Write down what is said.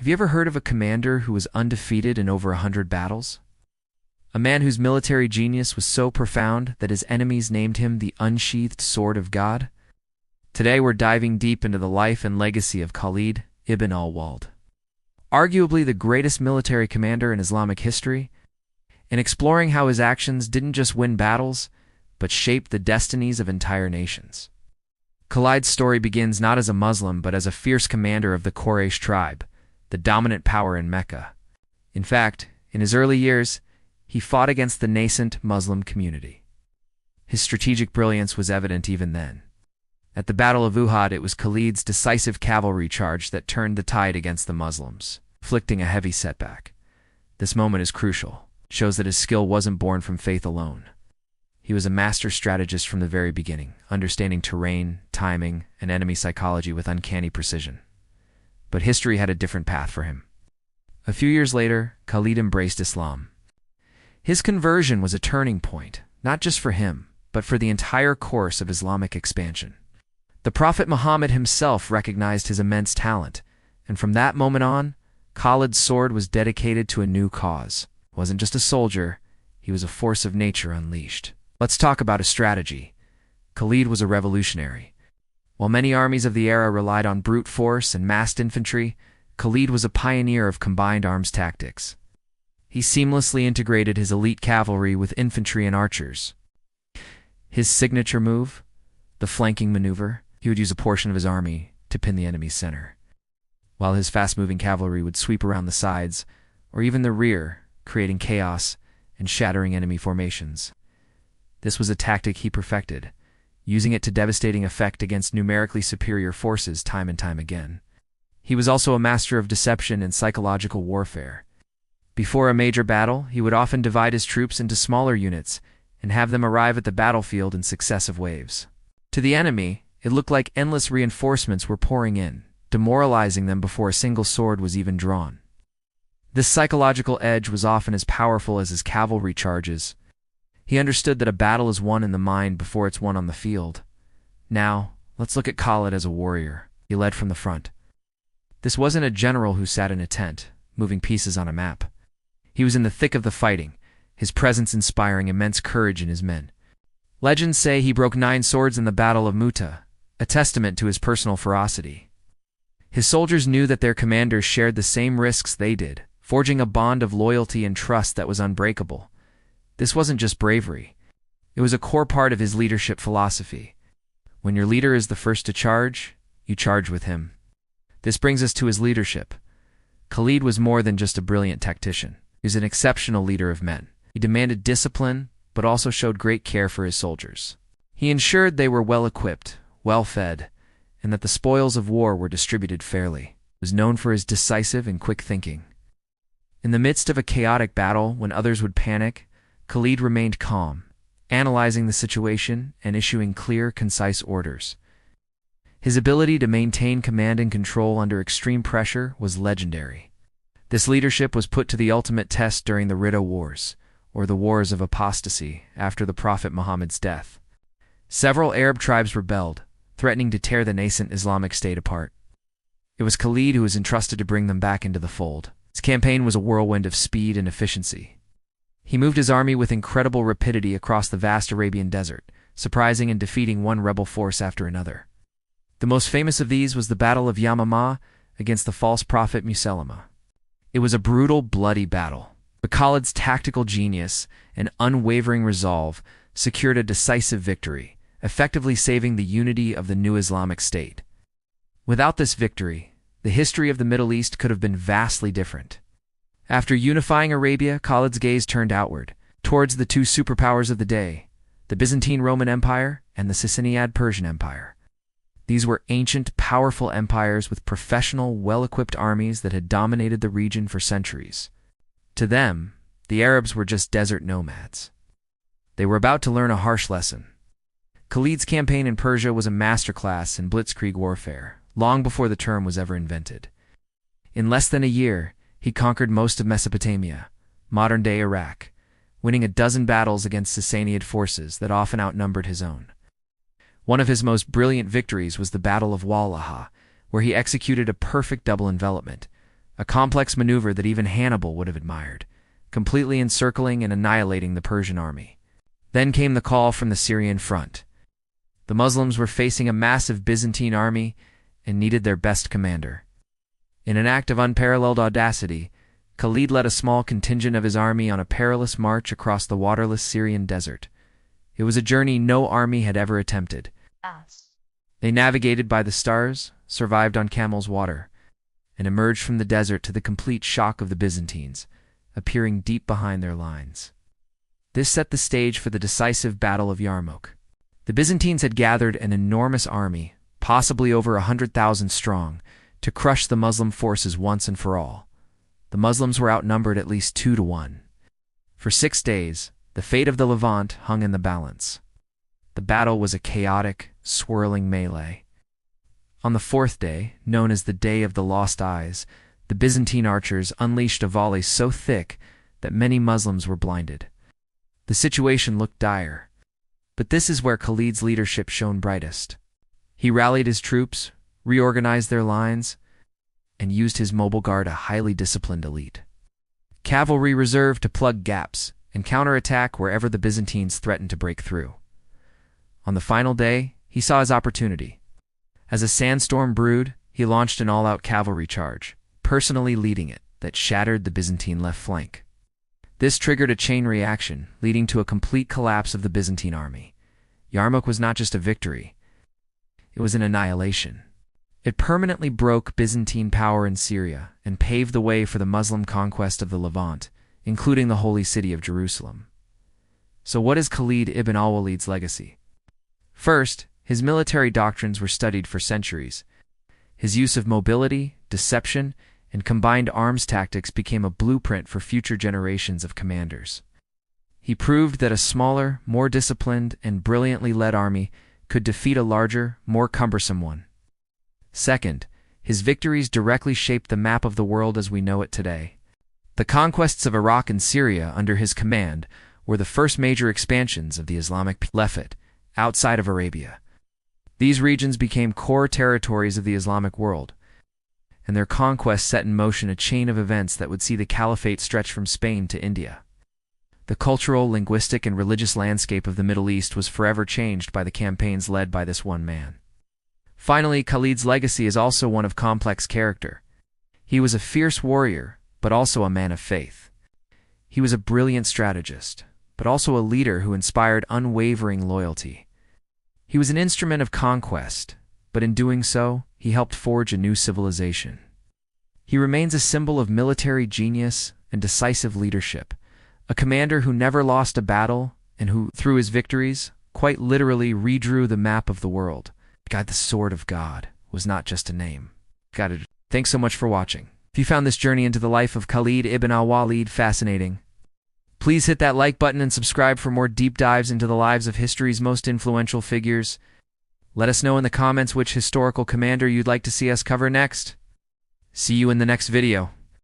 Have you ever heard of a commander who was undefeated in over 100 battles? A man whose military genius was so profound that his enemies named him the unsheathed sword of God? Today we're diving deep into the life and legacy of Khalid ibn al-Walid, arguably the greatest military commander in Islamic history, and exploring how his actions didn't just win battles, but shaped the destinies of entire nations. Khalid's story begins not as a Muslim, but as a fierce commander of the Quraysh tribe, the dominant power in Mecca. In fact, in his early years, he fought against the nascent Muslim community. His strategic brilliance was evident even then. At the Battle of Uhud, it was Khalid's decisive cavalry charge that turned the tide against the Muslims, inflicting a heavy setback. This moment is crucial. It shows that his skill wasn't born from faith alone. He was a master strategist from the very beginning, understanding terrain, timing, and enemy psychology with uncanny precision. But history had a different path for him. A few years later, Khalid embraced Islam. His conversion was a turning point, not just for him, but for the entire course of Islamic expansion. The Prophet Muhammad himself recognized his immense talent, and from that moment on, Khalid's sword was dedicated to a new cause. He wasn't just a soldier, he was a force of nature unleashed. Let's talk about his strategy. Khalid was a revolutionary. While many armies of the era relied on brute force and massed infantry, Khalid was a pioneer of combined arms tactics. He seamlessly integrated his elite cavalry with infantry and archers. His signature move, the flanking maneuver, he would use a portion of his army to pin the enemy's center, while his fast-moving cavalry would sweep around the sides or even the rear, creating chaos and shattering enemy formations. This was a tactic he perfected, using it to devastating effect against numerically superior forces time and time again. He was also a master of deception and psychological warfare. Before a major battle, he would often divide his troops into smaller units and have them arrive at the battlefield in successive waves. To the enemy, it looked like endless reinforcements were pouring in, demoralizing them before a single sword was even drawn. This psychological edge was often as powerful as his cavalry charges. He understood that a battle is won in the mind before it's won on the field. Now, let's look at Khalid as a warrior. He led from the front. This wasn't a general who sat in a tent, moving pieces on a map. He was in the thick of the fighting, his presence inspiring immense courage in his men. Legends say he broke 9 swords in the Battle of Mu'tah, a testament to his personal ferocity. His soldiers knew that their commanders shared the same risks they did, forging a bond of loyalty and trust that was unbreakable. This wasn't just bravery. It was a core part of his leadership philosophy. When your leader is the first to charge, you charge with him. This brings us to his leadership. Khalid was more than just a brilliant tactician. He was an exceptional leader of men. He demanded discipline, but also showed great care for his soldiers. He ensured they were well-equipped, well-fed, and that the spoils of war were distributed fairly. He was known for his decisive and quick thinking. In the midst of a chaotic battle, when others would panic, Khalid remained calm, analyzing the situation and issuing clear, concise orders. His ability to maintain command and control under extreme pressure was legendary. This leadership was put to the ultimate test during the Ridda Wars, or the Wars of Apostasy, after the Prophet Muhammad's death. Several Arab tribes rebelled, threatening to tear the nascent Islamic State apart. It was Khalid who was entrusted to bring them back into the fold. His campaign was a whirlwind of speed and efficiency. He moved his army with incredible rapidity across the vast Arabian desert, surprising and defeating one rebel force after another. The most famous of these was the Battle of Yamamah against the false prophet Musaylama. It was a brutal, bloody battle, but Khalid's tactical genius and unwavering resolve secured a decisive victory, effectively saving the unity of the new Islamic State. Without this victory, the history of the Middle East could have been vastly different. After unifying Arabia, Khalid's gaze turned outward, towards the 2 superpowers of the day, the Byzantine Roman Empire and the Sassanid Persian Empire. These were ancient, powerful empires with professional, well-equipped armies that had dominated the region for centuries. To them, the Arabs were just desert nomads. They were about to learn a harsh lesson. Khalid's campaign in Persia was a masterclass in blitzkrieg warfare, long before the term was ever invented. In less than a year, he conquered most of Mesopotamia, modern-day Iraq, winning a dozen battles against Sassanid forces that often outnumbered his own. One of his most brilliant victories was the Battle of Wallaha, where he executed a perfect double envelopment, a complex maneuver that even Hannibal would have admired, completely encircling and annihilating the Persian army. Then came the call from the Syrian front. The Muslims were facing a massive Byzantine army and needed their best commander. In an act of unparalleled audacity, Khalid led a small contingent of his army on a perilous march across the waterless Syrian desert. It was a journey no army had ever attempted. They navigated by the stars, survived on camel's water, and emerged from the desert to the complete shock of the Byzantines, appearing deep behind their lines. This set the stage for the decisive Battle of Yarmouk. The Byzantines had gathered an enormous army, possibly over 100,000 strong, to crush the Muslim forces once and for all. The Muslims were outnumbered at least 2-1. For 6 days, the fate of the Levant hung in the balance. The battle was a chaotic, swirling melee. On the 4th day, known as the Day of the Lost Eyes, the Byzantine archers unleashed a volley so thick that many Muslims were blinded. The situation looked dire. But this is where Khalid's leadership shone brightest. He rallied his troops, reorganized their lines, and used his mobile guard, a highly disciplined elite. Cavalry reserved to plug gaps and counterattack wherever the Byzantines threatened to break through. On the final day, he saw his opportunity. As a sandstorm brewed, he launched an all-out cavalry charge, personally leading it, that shattered the Byzantine left flank. This triggered a chain reaction, leading to a complete collapse of the Byzantine army. Yarmouk was not just a victory, it was an annihilation. It permanently broke Byzantine power in Syria and paved the way for the Muslim conquest of the Levant, including the holy city of Jerusalem. So what is Khalid ibn al-Walid's legacy? First, his military doctrines were studied for centuries. His use of mobility, deception, and combined arms tactics became a blueprint for future generations of commanders. He proved that a smaller, more disciplined, and brilliantly led army could defeat a larger, more cumbersome one. Second, his victories directly shaped the map of the world as we know it today. The conquests of Iraq and Syria under his command were the first major expansions of the Islamic Caliphate outside of Arabia. These regions became core territories of the Islamic world, and their conquest set in motion a chain of events that would see the caliphate stretch from Spain to India. The cultural, linguistic, and religious landscape of the Middle East was forever changed by the campaigns led by this one man. Finally, Khalid's legacy is also one of complex character. He was a fierce warrior, but also a man of faith. He was a brilliant strategist, but also a leader who inspired unwavering loyalty. He was an instrument of conquest, but in doing so, he helped forge a new civilization. He remains a symbol of military genius and decisive leadership, a commander who never lost a battle and who, through his victories, quite literally redrew the map of the world. God, the sword of God was not just a name. Thanks so much for watching. If you found this journey into the life of Khalid ibn al-Walid fascinating, please hit that like button and subscribe for more deep dives into the lives of history's most influential figures. Let us know in the comments which historical commander you'd like to see us cover next. See you in the next video.